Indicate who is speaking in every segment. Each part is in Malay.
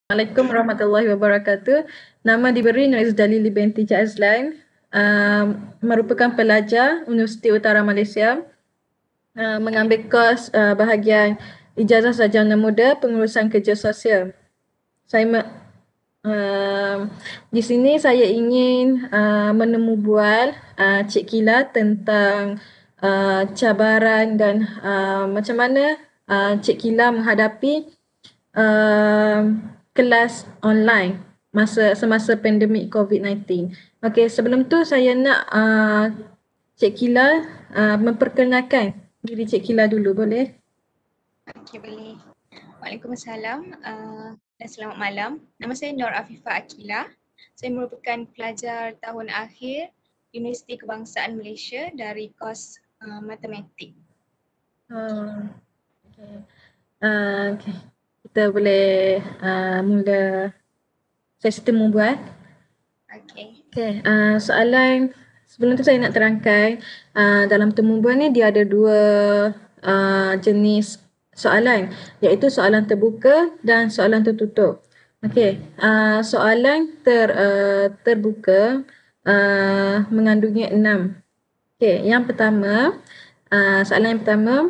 Speaker 1: Assalamualaikum warahmatullahi wabarakatuh. Nama diberi Noiz Dalili binti Azlan, merupakan pelajar Universiti Utara Malaysia, mengambil kos bahagian Ijazah Sarjana Muda Pengurusan Kerja Sosial. Di sini saya ingin menemu bual Cik Kila tentang cabaran dan macam mana Cik Kila menghadapi kelas online semasa pandemik COVID-19. Okey, sebelum tu saya nak Cik Kila memperkenalkan diri Cik Kila dulu, boleh?
Speaker 2: Okey, boleh. Waalaikumsalam dan selamat malam. Nama saya Nur Afifah Akila. Saya merupakan pelajar tahun akhir Universiti Kebangsaan Malaysia dari kos matematik.
Speaker 1: Okay. Kita boleh mula sesi temu bual.
Speaker 2: Okey.
Speaker 1: Okay, soalan sebelum tu saya nak terangkan dalam temu bual ni dia ada dua jenis soalan, iaitu soalan terbuka dan soalan tertutup. Okey, soalan terbuka mengandungi 6. Okey, yang pertama, soalan yang pertama,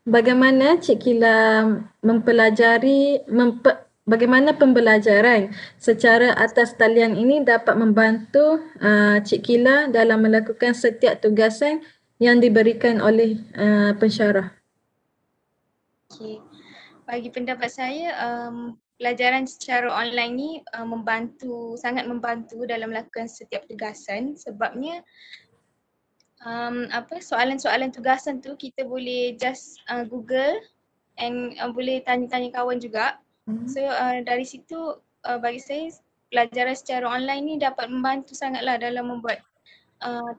Speaker 1: bagaimana Cik Kila bagaimana pembelajaran secara atas talian ini dapat membantu Cik Kila dalam melakukan setiap tugasan yang diberikan oleh pensyarah?
Speaker 2: Okey. Bagi pendapat saya, pelajaran secara online ni sangat membantu dalam melakukan setiap tugasan sebabnya soalan-soalan tugasan tu kita boleh just Google and boleh tanya-tanya kawan juga. So dari situ bagi saya pelajaran secara online ni dapat membantu sangatlah dalam membuat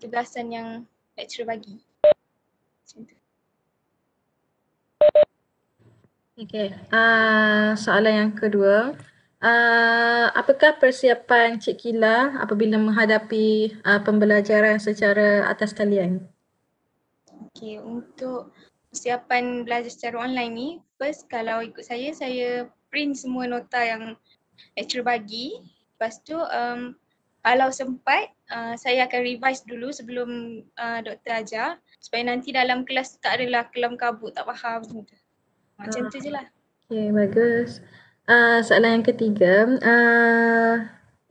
Speaker 2: tugasan yang lecturer bagi. Macam tu.
Speaker 1: Okey, soalan yang kedua. Apakah persiapan Cik Kila apabila menghadapi pembelajaran secara atas talian?
Speaker 2: Okey, untuk persiapan belajar secara online ni, first kalau ikut saya print semua nota yang lecturer bagi. Lepas tu kalau sempat saya akan revise dulu sebelum doktor ajar supaya nanti dalam kelas tak adalah kelam kabut tak faham macam tu. Macam tu je lah.
Speaker 1: Okey, bagus. Soalan yang ketiga,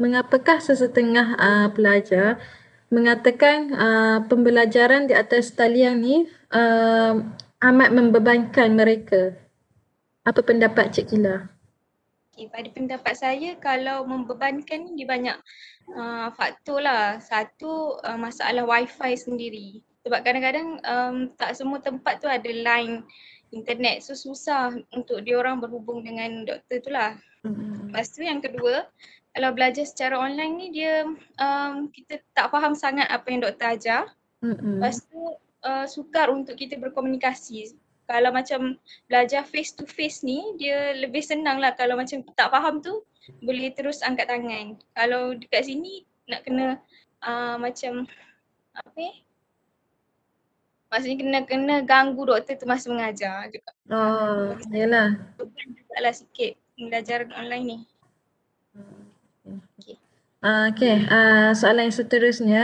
Speaker 1: mengapakah sesetengah pelajar mengatakan pembelajaran di atas talian ni amat membebankan mereka? Apa pendapat Cik Kila?
Speaker 2: Okay, pada pendapat saya kalau membebankan ni dia banyak faktor lah. Satu masalah wifi sendiri. Sebab kadang-kadang tak semua tempat tu ada line internet. So susah untuk diorang berhubung dengan doktor tu lah. Lepas tu yang kedua, kalau belajar secara online ni dia kita tak faham sangat apa yang doktor ajar. Lepas tu sukar untuk kita berkomunikasi. Kalau macam belajar face to face ni dia lebih senang lah. Kalau macam tak faham tu boleh terus angkat tangan. Kalau dekat sini nak kena macam maksudnya kena ganggu doktor tu masa mengajar juga.
Speaker 1: Yalah.
Speaker 2: Beban jugalah sikit belajar online ni.
Speaker 1: Okay. Soalan yang seterusnya,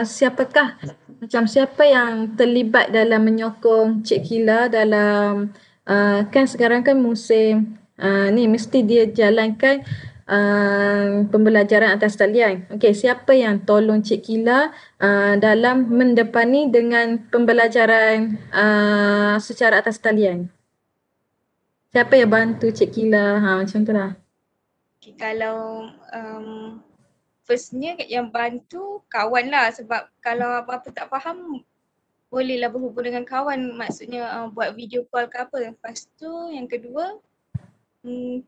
Speaker 1: siapa yang terlibat dalam menyokong Cik Kila dalam kan sekarang kan musim ni mesti dia jalankan pembelajaran atas talian. Okey, siapa yang tolong Cik Kila dalam mendepani dengan pembelajaran secara atas talian? Siapa yang bantu Cik Kila? Macam tu lah.
Speaker 2: Okay, kalau firstnya yang bantu kawan lah sebab kalau apa-apa tak faham bolehlah berhubung dengan kawan, maksudnya buat video call ke apa. Lepas tu yang kedua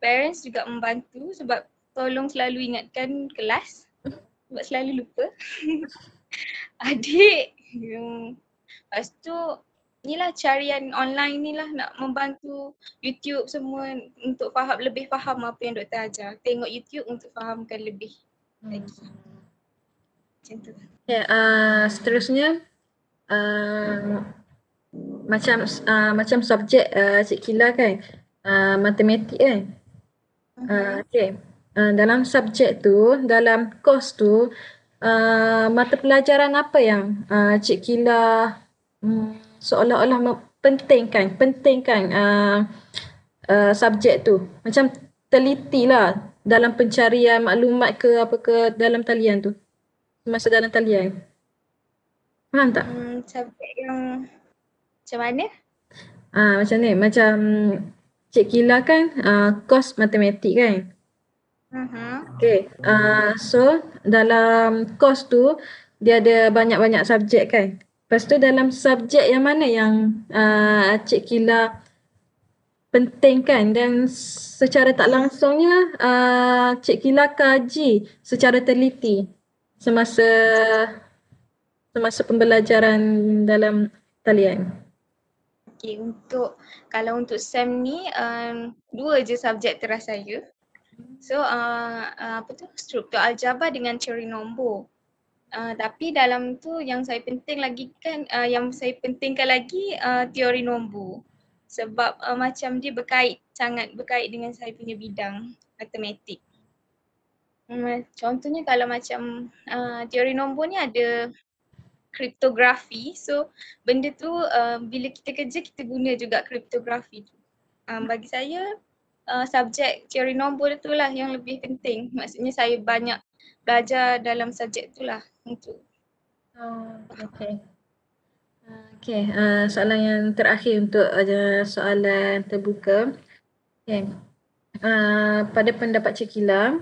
Speaker 2: parents juga membantu sebab tolong selalu ingatkan kelas sebab selalu lupa. Adik lepas tu inilah carian online ni lah nak membantu YouTube semua untuk lebih faham apa yang doktor ajar. Tengok YouTube untuk fahamkan lebih lagi. Macam tu.
Speaker 1: Okay, seterusnya macam subjek Cik Kila kan matematik kan.
Speaker 2: Mhm.
Speaker 1: Okey. Dalam subjek tu, dalam kos tu, mata pelajaran apa yang Cik Kila seolah-olah pentingkan subjek tu? Macam telitilah dalam pencarian maklumat ke apa ke dalam talian tu, semasa dalam talian. Faham tak?
Speaker 2: Subjek yang macam mana?
Speaker 1: Macam ni, macam Cik Kila kan kos matematik kan?
Speaker 2: Mhm.
Speaker 1: Okay, so dalam kos tu dia ada banyak-banyak subjek kan. Lepas tu dalam subjek yang mana yang Cik Kila pentingkan dan secara tak langsungnya Cik Kila kaji secara teliti semasa semasa pembelajaran dalam talian.
Speaker 2: Okay, kalau untuk SEM ni dua je subjek teras saya. So apa tu, struktur aljabar dengan teori nombor. Tapi dalam tu yang saya penting lagi kan, yang saya pentingkan lagi teori nombor. Sebab macam dia sangat berkait dengan saya punya bidang matematik. Contohnya kalau macam teori nombor ni ada kriptografi. So benda tu bila kita kerja kita guna juga kriptografi tu. Bagi saya subjek teori nombor tu lah yang lebih penting. Maksudnya saya banyak belajar dalam subjek tu lah untuk.
Speaker 1: Oh, okay. Okay, soalan yang terakhir untuk soalan terbuka. Okay. Pada pendapat Cik Kila,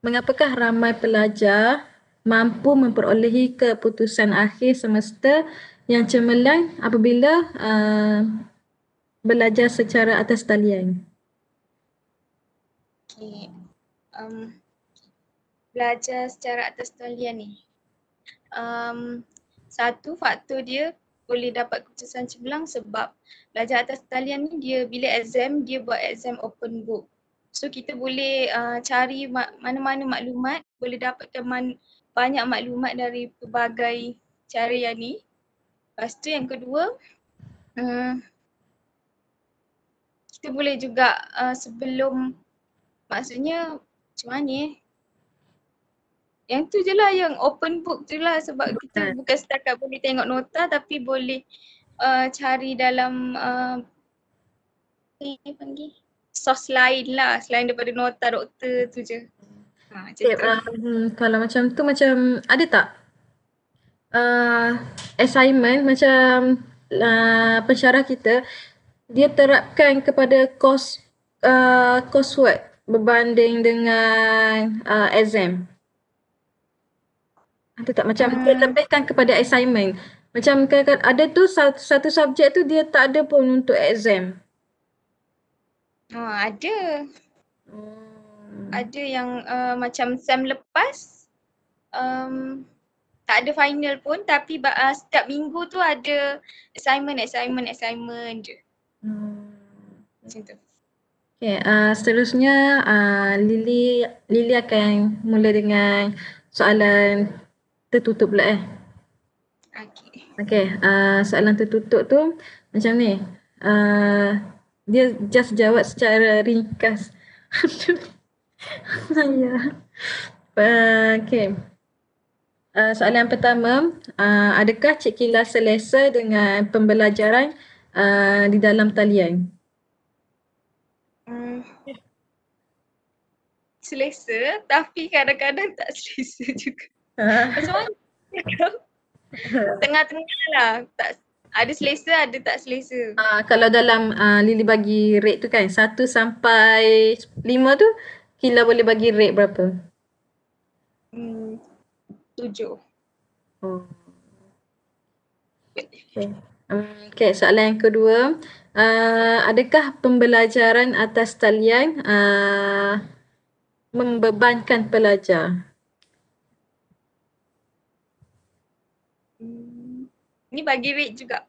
Speaker 1: mengapakah ramai pelajar mampu memperolehi keputusan akhir semester yang cemerlang apabila belajar secara atas talian?
Speaker 2: Okay. Belajar secara atas talian ni. Satu faktor dia boleh dapat keputusan cemerlang sebab belajar atas talian ni dia bila exam dia buat exam open book. So kita boleh cari mana-mana maklumat, boleh dapatkan banyak maklumat dari pelbagai cara ni. Lepas tu yang kedua, kita boleh juga sebelum, maksudnya macam mana yang tu je lah, yang open book tu lah, sebab kita bukan setakat boleh tengok nota tapi boleh cari dalam apa panggil, source lain lah selain daripada nota doktor tu je. Macam
Speaker 1: Okay,
Speaker 2: tu.
Speaker 1: kalau macam tu macam ada tak assignment macam pensyarah kita dia terapkan kepada coursework berbanding dengan exam. Ada tak macam dia lebihkan kepada assignment. Macam kadang-kadang ada tu satu subjek tu dia tak ada pun untuk exam.
Speaker 2: Ada.
Speaker 1: Hmm.
Speaker 2: Ada yang macam SEM lepas tak ada final pun tapi setiap minggu tu ada assignment je. Macam tu.
Speaker 1: Okay, seterusnya Lily akan mula dengan soalan tertutup pula
Speaker 2: Okay.
Speaker 1: Okay, soalan tertutup tu macam ni. Dia just jawab secara ringkas. Saya. Okay. Soalan pertama, adakah Cik Kila selesa dengan pembelajaran di dalam talian?
Speaker 2: Selesa tapi kadang-kadang tak selesa juga. Macam mana? Tengah-tengah lah. Ada selesa, ada tak selesa.
Speaker 1: Kalau dalam Lily bagi rate tu kan 1 sampai 5 tu Kila boleh bagi rate berapa?
Speaker 2: 7.
Speaker 1: Oh. Okay, soalan yang kedua. Adakah pembelajaran atas talian membebankan pelajar?
Speaker 2: Ni bagi rate juga.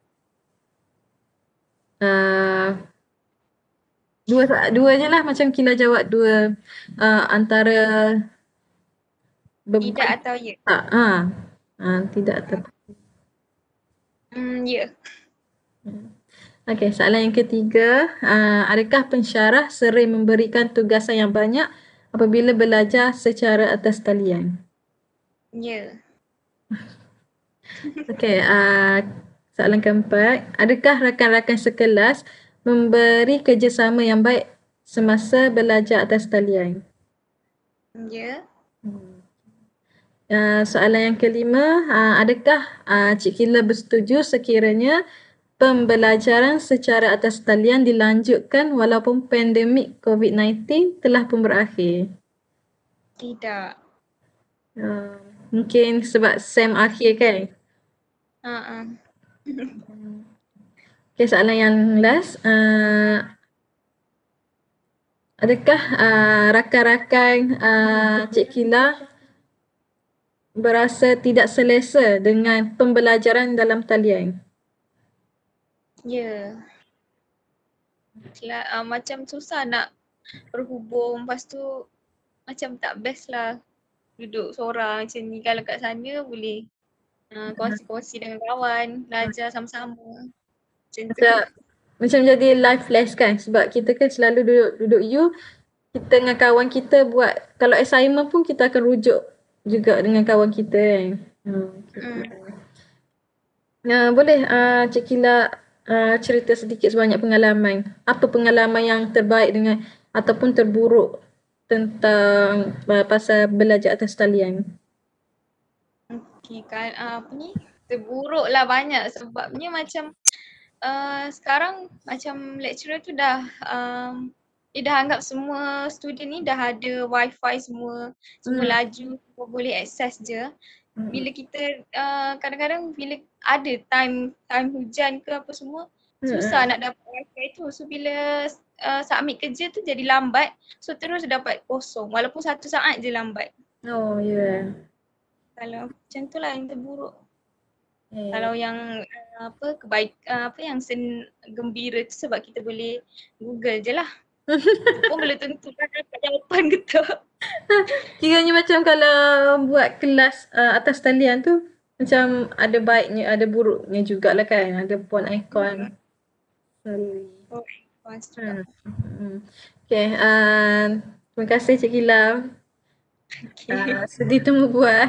Speaker 1: Dua je lah macam Kila jawab dua antara
Speaker 2: Tidak atau ya?
Speaker 1: Tak, tidak atau
Speaker 2: Ya.
Speaker 1: Okey, soalan yang ketiga, adakah pensyarah sering memberikan tugasan yang banyak apabila belajar secara atas talian?
Speaker 2: Ya.
Speaker 1: Okey, soalan keempat, adakah rakan-rakan sekelas memberi kerjasama yang baik semasa belajar atas talian?
Speaker 2: Ya.
Speaker 1: Soalan yang kelima, adakah Cik Kila bersetuju sekiranya pembelajaran secara atas talian dilanjutkan walaupun pandemik COVID-19 telah pun berakhir?
Speaker 2: Tidak.
Speaker 1: Uh, Mungkin sebab SEM akhir kan?
Speaker 2: Ha.
Speaker 1: Okay, soalan yang last, adakah rakan-rakan Cik Kila berasa tidak selesa dengan pembelajaran dalam talian?
Speaker 2: Ya. Macam susah nak berhubung, lepas tu macam tak best lah duduk seorang macam ni. Kalau kat sana boleh kongsi-kongsi dengan kawan, belajar sama-sama macam tu.
Speaker 1: Macam, macam jadi live flash kan, sebab kita kan selalu duduk you, kita dengan kawan kita buat, kalau assignment pun kita akan rujuk juga dengan kawan kita kan.
Speaker 2: Hmm.
Speaker 1: Boleh Cik Kila cerita sedikit sebanyak pengalaman. Apa pengalaman yang terbaik dengan ataupun terburuk tentang pasal belajar atas talian?
Speaker 2: Okay, kan apa ni, terburuk lah banyak sebabnya macam sekarang macam lecturer tu dah dia dah anggap semua student ni dah ada wifi semua laju, semua boleh access je. Bila kita kadang-kadang bila ada time hujan ke apa semua, susah nak dapat wifi tu. So bila submit kerja tu jadi lambat, so terus dapat kosong walaupun 1 saat je lambat.
Speaker 1: Oh, ya. Yeah.
Speaker 2: Kalau macam tu lah yang terburuk.
Speaker 1: Eh.
Speaker 2: Kalau yang apa yang gembira tu sebab kita boleh Google je lah. Tu pun belum tentu kan dapat jawapan ke tak.
Speaker 1: Kiranya macam kalau buat kelas atas talian tu, macam ada baiknya, ada buruknya jugalah kan. Ada pon icon. Sorry.
Speaker 2: Oh, advance juga.
Speaker 1: Okay, terima kasih Cik Kila.
Speaker 2: Okay.
Speaker 1: Sedih temu buat.